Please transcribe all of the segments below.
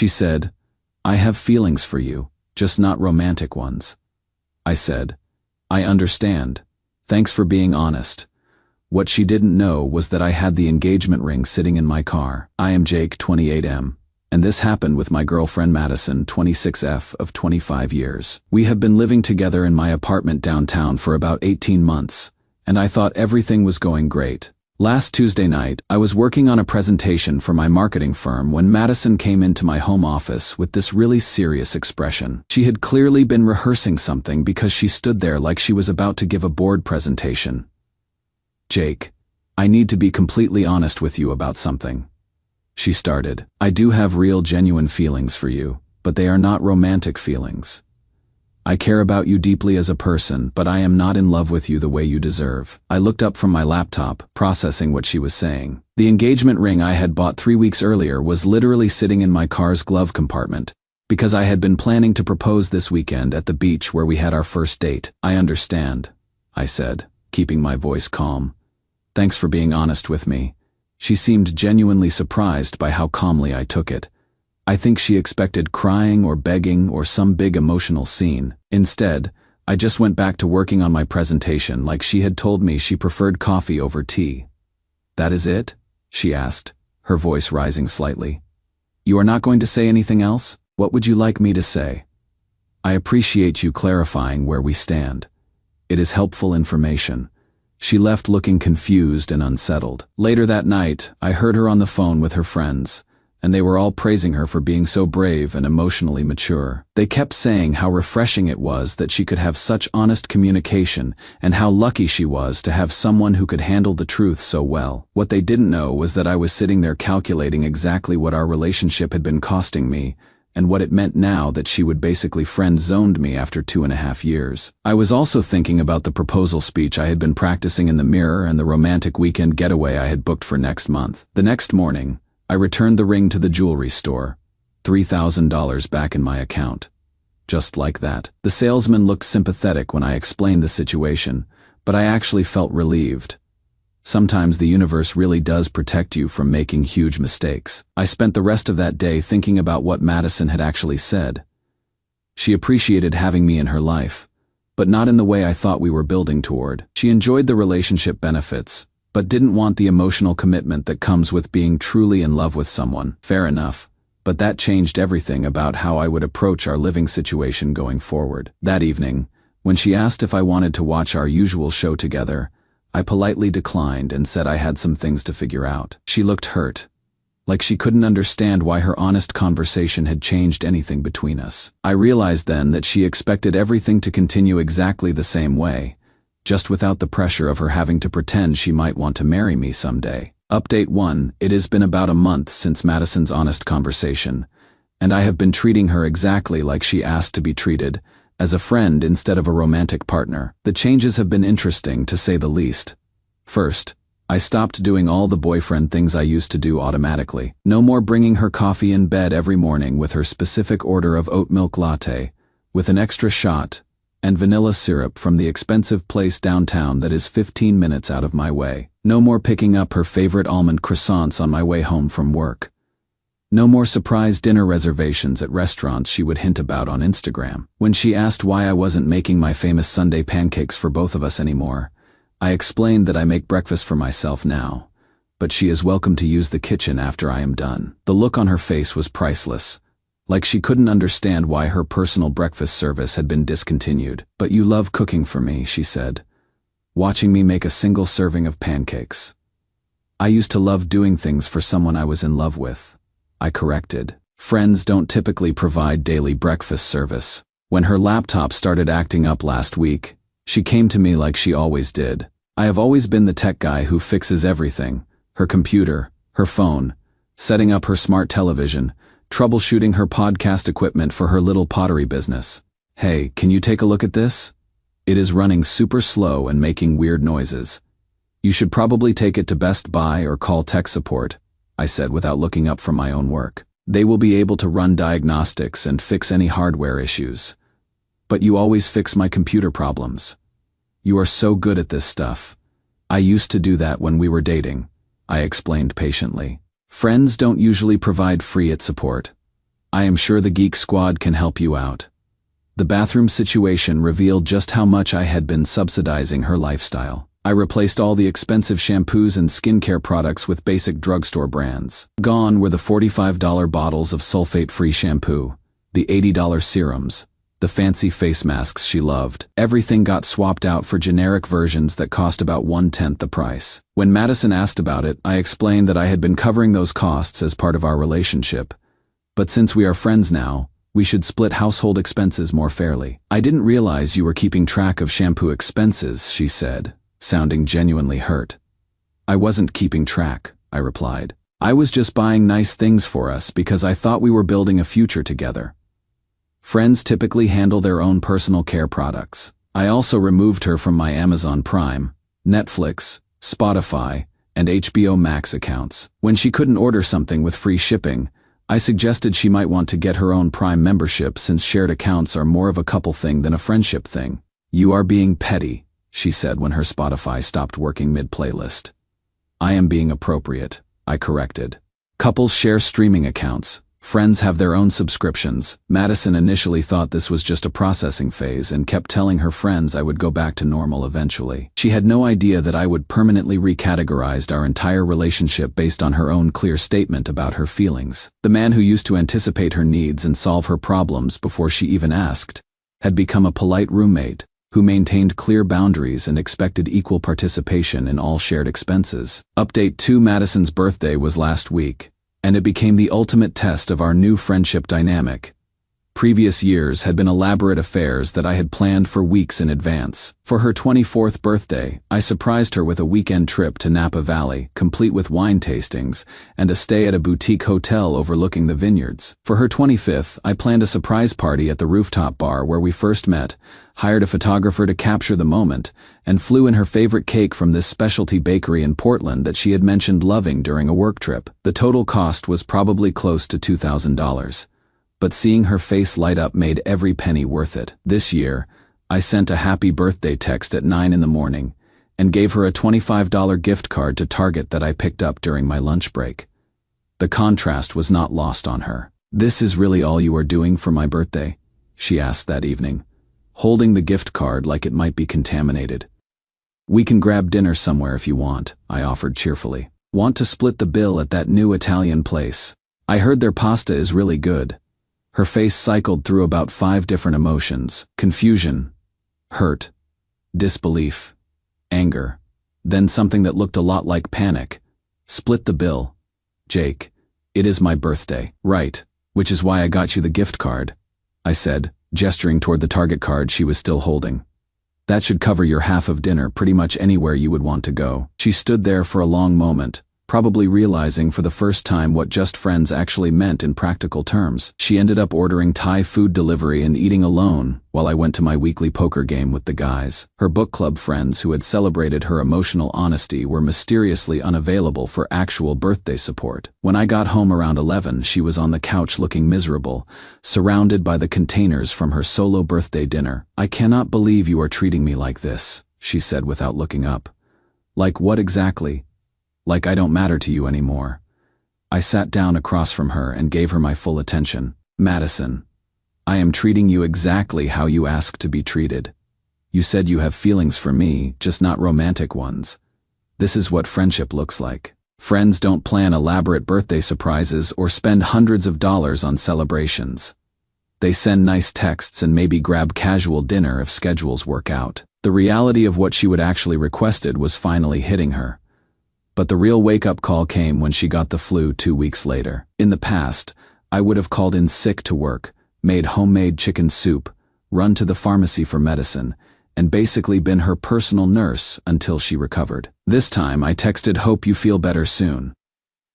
She said, "I have feelings for you, just not romantic ones." I said, "I understand. Thanks for being honest." What she didn't know was that I had the engagement ring sitting in my car. I am Jake, 28M, and this happened with my girlfriend Madison, 26F, of 25 years. We have been living together in my apartment downtown for about 18 months, and I thought everything was going great. Last Tuesday night, I was working on a presentation for my marketing firm when Madison came into my home office with this really serious expression. She had clearly been rehearsing something because she stood there like she was about to give a board presentation. "Jake, I need to be completely honest with you about something," she started. "I do have real, genuine feelings for you, but they are not romantic feelings. I care about you deeply as a person, but I am not in love with you the way you deserve." I looked up from my laptop, processing what she was saying. The engagement ring I had bought 3 weeks earlier was literally sitting in my car's glove compartment, because I had been planning to propose this weekend at the beach where we had our first date. "I understand," I said, keeping my voice calm. "Thanks for being honest with me." She seemed genuinely surprised by how calmly I took it. I think she expected crying or begging or some big emotional scene. Instead, I just went back to working on my presentation like she had told me she preferred coffee over tea. "That is it?" she asked, her voice rising slightly. "You are not going to say anything else? What would you like me to say?" "I appreciate you clarifying where we stand. It is helpful information." She left looking confused and unsettled. Later that night, I heard her on the phone with her friends, and they were all praising her for being so brave and emotionally mature. They kept saying how refreshing it was that she could have such honest communication and how lucky she was to have someone who could handle the truth so well. What they didn't know was that I was sitting there calculating exactly what our relationship had been costing me and what it meant now that she would basically friend-zoned me after 2.5 years. I was also thinking about the proposal speech I had been practicing in the mirror and the romantic weekend getaway I had booked for next month. The next morning, I returned the ring to the jewelry store, $3,000 back in my account. Just like that. The salesman looked sympathetic when I explained the situation, but I actually felt relieved. Sometimes the universe really does protect you from making huge mistakes. I spent the rest of that day thinking about what Madison had actually said. She appreciated having me in her life, but not in the way I thought we were building toward. She enjoyed the relationship benefits, but didn't want the emotional commitment that comes with being truly in love with someone. Fair enough, but that changed everything about how I would approach our living situation going forward. That evening, when she asked if I wanted to watch our usual show together, I politely declined and said I had some things to figure out. She looked hurt, like she couldn't understand why her honest conversation had changed anything between us. I realized then that she expected everything to continue exactly the same way, just without the pressure of her having to pretend she might want to marry me someday. Update 1: It has been about a month since Madison's honest conversation, and I have been treating her exactly like she asked to be treated, as a friend instead of a romantic partner. The changes have been interesting, to say the least. First, I stopped doing all the boyfriend things I used to do automatically. No more bringing her coffee in bed every morning with her specific order of oat milk latte, with an extra shot, and vanilla syrup from the expensive place downtown that is 15 minutes out of my way. No more picking up her favorite almond croissants on my way home from work. No more surprise dinner reservations at restaurants she would hint about on Instagram. When she asked why I wasn't making my famous Sunday pancakes for both of us anymore, I explained that I make breakfast for myself now, but she is welcome to use the kitchen after I am done. The look on her face was priceless, like she couldn't understand why her personal breakfast service had been discontinued. "But you love cooking for me," she said, watching me make a single serving of pancakes. "I used to love doing things for someone I was in love with," I corrected. "Friends don't typically provide daily breakfast service." When her laptop started acting up last week, she came to me like she always did. I have always been the tech guy who fixes everything: her computer, her phone, setting up her smart television, troubleshooting her podcast equipment for her little pottery business. "Hey, can you take a look at this? It is running super slow and making weird noises. You should probably take it to Best Buy or call tech support," I said without looking up from my own work. "They will be able to run diagnostics and fix any hardware issues. But you always fix my computer problems. You are so good at this stuff." "I used to do that when we were dating," I explained patiently. "Friends don't usually provide free support. I am sure the Geek Squad can help you out. The bathroom situation revealed just how much I had been subsidizing her lifestyle. I replaced all the expensive shampoos and skincare products with basic drugstore brands. Gone were the $45 bottles of sulfate-free shampoo, the $80 serums, the fancy face masks she loved. Everything got swapped out for generic versions that cost about 1/10 the price. When Madison asked about it, I explained that I had been covering those costs as part of our relationship. But since we are friends now, we should split household expenses more fairly. I didn't realize you were keeping track of shampoo expenses, she said, sounding genuinely hurt. I wasn't keeping track, I replied. I was just buying nice things for us because I thought we were building a future together. Friends typically handle their own personal care products. I also removed her from my Amazon Prime, Netflix, Spotify, and HBO Max accounts. When she couldn't order something with free shipping, I suggested she might want to get her own Prime membership since shared accounts are more of a couple thing than a friendship thing. You are being petty, she said when her Spotify stopped working mid-playlist. I am being appropriate, I corrected. Couples share streaming accounts. Friends have their own subscriptions. Madison initially thought this was just a processing phase and kept telling her friends I would go back to normal eventually. She had no idea that I would permanently recategorize our entire relationship based on her own clear statement about her feelings. The man who used to anticipate her needs and solve her problems before she even asked had become a polite roommate who maintained clear boundaries and expected equal participation in all shared expenses. Update 2: Madison's birthday was last week, and it became the ultimate test of our new friendship dynamic. Previous years had been elaborate affairs that I had planned for weeks in advance. For her 24th birthday, I surprised her with a weekend trip to Napa Valley, complete with wine tastings, and a stay at a boutique hotel overlooking the vineyards. For her 25th, I planned a surprise party at the rooftop bar where we first met, hired a photographer to capture the moment, and flew in her favorite cake from this specialty bakery in Portland that she had mentioned loving during a work trip. The total cost was probably close to $2,000. But seeing her face light up made every penny worth it. This year, I sent a happy birthday text at 9 in the morning and gave her a $25 gift card to Target that I picked up during my lunch break. The contrast was not lost on her. "This is really all you are doing for my birthday?" she asked that evening, holding the gift card like it might be contaminated. "We can grab dinner somewhere if you want," I offered cheerfully. "Want to split the bill at that new Italian place? I heard their pasta is really good." Her face cycled through about 5 different emotions: confusion, hurt, disbelief, anger, then something that looked a lot like panic. "Split the bill. Jake, it is my birthday." "Right, which is why I got you the gift card," I said, gesturing toward the Target card she was still holding. "That should cover your half of dinner pretty much anywhere you would want to go." She stood there for a long moment, probably realizing for the first time what just friends actually meant in practical terms. She ended up ordering Thai food delivery and eating alone while I went to my weekly poker game with the guys. Her book club friends who had celebrated her emotional honesty were mysteriously unavailable for actual birthday support. When I got home around 11, she was on the couch looking miserable, surrounded by the containers from her solo birthday dinner. "I cannot believe you are treating me like this," she said without looking up. "Like what exactly?" "Like I don't matter to you anymore." I sat down across from her and gave her my full attention. "Madison, I am treating you exactly how you asked to be treated. You said you have feelings for me, just not romantic ones. This is what friendship looks like. Friends don't plan elaborate birthday surprises or spend hundreds of dollars on celebrations. They send nice texts and maybe grab casual dinner if schedules work out." The reality of what she would actually requested was finally hitting her. But the real wake-up call came when she got the flu 2 weeks later. In the past, I would have called in sick to work, made homemade chicken soup, run to the pharmacy for medicine, and basically been her personal nurse until she recovered. This time, I texted, "Hope you feel better soon.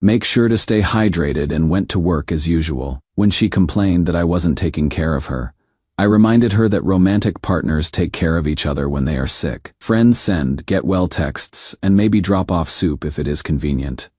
Make sure to stay hydrated," and went to work as usual. When she complained that I wasn't taking care of her, I reminded her that romantic partners take care of each other when they are sick. Friends send get well texts and maybe drop off soup if it is convenient.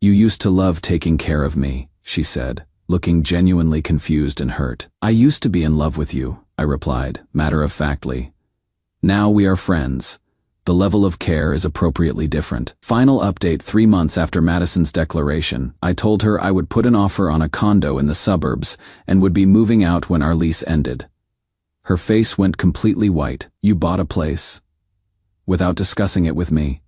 "You used to love taking care of me," she said, looking genuinely confused and hurt. "I used to be in love with you," I replied, matter-of-factly. "Now we are friends. The level of care is appropriately different. Final update: 3 months after Madison's declaration, I told her I would put an offer on a condo in the suburbs and would be moving out when our lease ended. Her face went completely white. "You bought a place?" Without discussing it with me.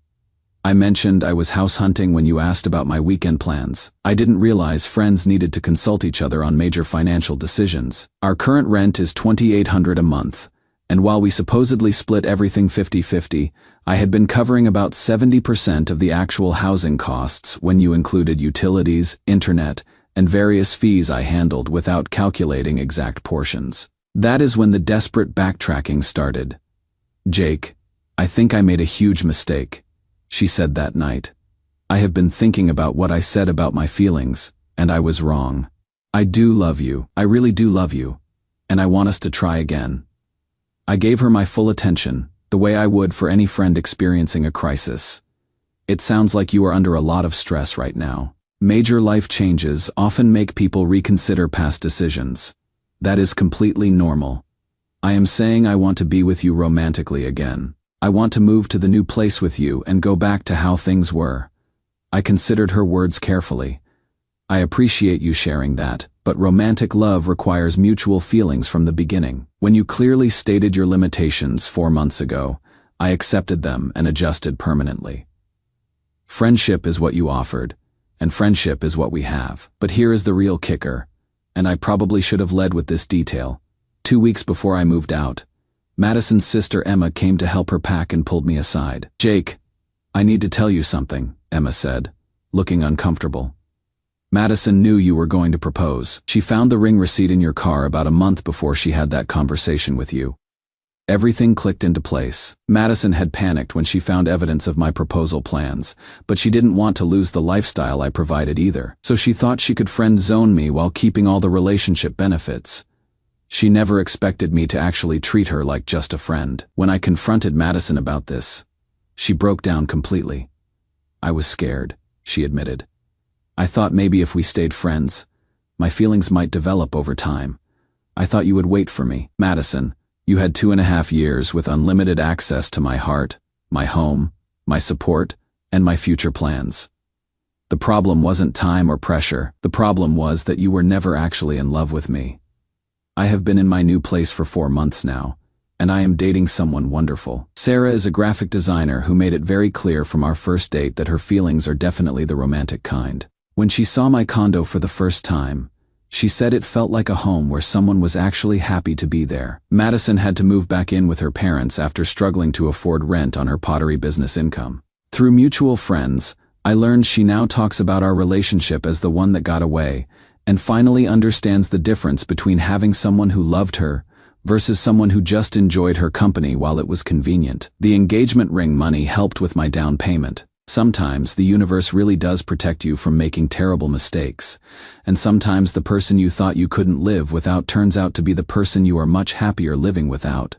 I mentioned I was house hunting when you asked about my weekend plans. I didn't realize friends needed to consult each other on major financial decisions. Our current rent is $2,800 a month, and while we supposedly split everything 50-50, I had been covering about 70% of the actual housing costs when you included utilities, internet, and various fees I handled without calculating exact portions. That is when the desperate backtracking started. "Jake, I think I made a huge mistake," she said that night. "I have been thinking about what I said about my feelings, and I was wrong. I do love you, I really do love you, and I want us to try again." I gave her my full attention, the way I would for any friend experiencing a crisis. "It sounds like you are under a lot of stress right now. Major life changes often make people reconsider past decisions. That is completely normal. I am saying I want to be with you romantically again. I want to move to the new place with you and go back to how things were." I considered her words carefully. "I appreciate you sharing that, but romantic love requires mutual feelings from the beginning. When you clearly stated your limitations 4 months ago, I accepted them and adjusted permanently. Friendship is what you offered, and friendship is what we have. But here is the real kicker, and I probably should have led with this detail. 2 weeks before I moved out, Madison's sister Emma came to help her pack and pulled me aside. "Jake, I need to tell you something," Emma said, looking uncomfortable. "Madison knew you were going to propose. She found the ring receipt in your car about a month before she had that conversation with you." Everything clicked into place. Madison had panicked when she found evidence of my proposal plans, but she didn't want to lose the lifestyle I provided either. So she thought she could friend zone me while keeping all the relationship benefits. She never expected me to actually treat her like just a friend. When I confronted Madison about this, she broke down completely. "I was scared," she admitted. "I thought maybe if we stayed friends, my feelings might develop over time. I thought you would wait for me." "Madison, you had 2.5 years with unlimited access to my heart, my home, my support, and my future plans. The problem wasn't time or pressure. The problem was that you were never actually in love with me. I have been in my new place for 4 months now, and I am dating someone wonderful. Sarah is a graphic designer who made it very clear from our first date that her feelings are definitely the romantic kind. When she saw my condo for the first time, she said it felt like a home where someone was actually happy to be there." Madison had to move back in with her parents after struggling to afford rent on her pottery business income. Through mutual friends, I learned she now talks about our relationship as the one that got away, and finally understands the difference between having someone who loved her versus someone who just enjoyed her company while it was convenient. The engagement ring money helped with my down payment. Sometimes the universe really does protect you from making terrible mistakes, and sometimes the person you thought you couldn't live without turns out to be the person you are much happier living without.